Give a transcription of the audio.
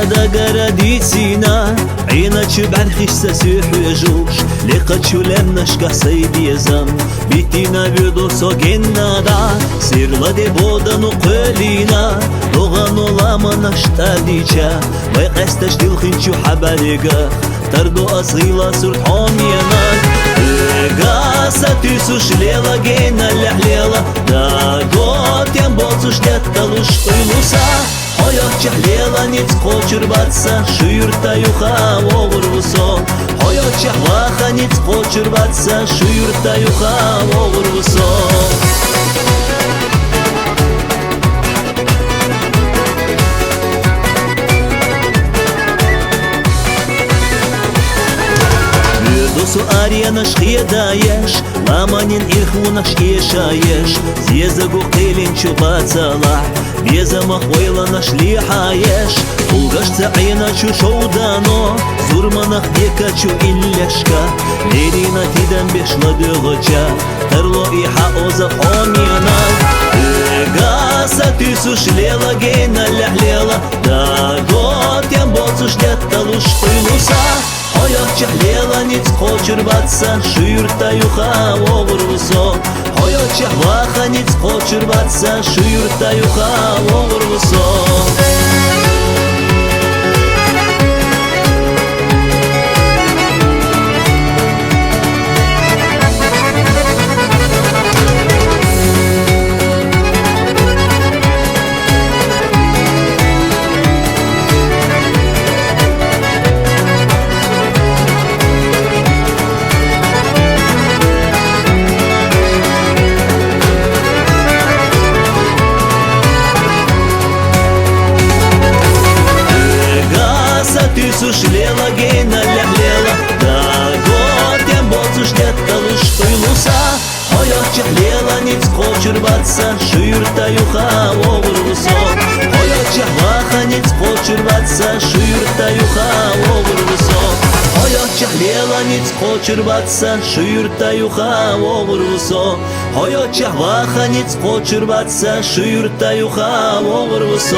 دا قرديسينا عينك بعرخش سسيحوجوش لقد لم نشكه سيدي زم بيتنا بيدو سوغينا دا سير لدي بودا نقلينا لغانو لاما نشتاديشا ويقستش دلخنشو حباليقا تردو أصغيلا سرط حومينا قاسة تيسوش ليلا جينا اللحليلا دا قوت ينبوتوش ديتالوش قيلوسا Hayat çahleyla nit koçur batsa şu yurtta yuha olur vuso Hayat çahlaha nit koçur batsa şu yurtta yuha olur vuso Dosu arena şhiyedayeş Lamanin irhuna şiyeşayeş Zyezagu qilin çubatsalah Безамах ойлана шлихаеш Улгаш цаина чу шоудано Зурманах бекачу иллешка Лерина тидан бешла дөгоча Тарло иха оза хомина Гаса тисуш лела гейна ляхлела Да гот ям боцуш детталуш пылуса Hayat çahleyla nit koçur batsa şu yurtta yuha olur vuso Hayat çahlaha nit koçur batsa şu yurtta yuha olur vuso Тисуш лела гейна ляхлела Да гот ям боцуш детталуш пылуса Hayat çahleyla nit koçur batsa şu yurtta yuha olur vuso Hayat çahlaha nit koçur batsa şu yurtta yuha olur vuso Hayat çahleyla nit koçur batsa şu yurtta yuha olur vuso Hayat çahlaha nit koçur batsa şu yurtta yuha olur vuso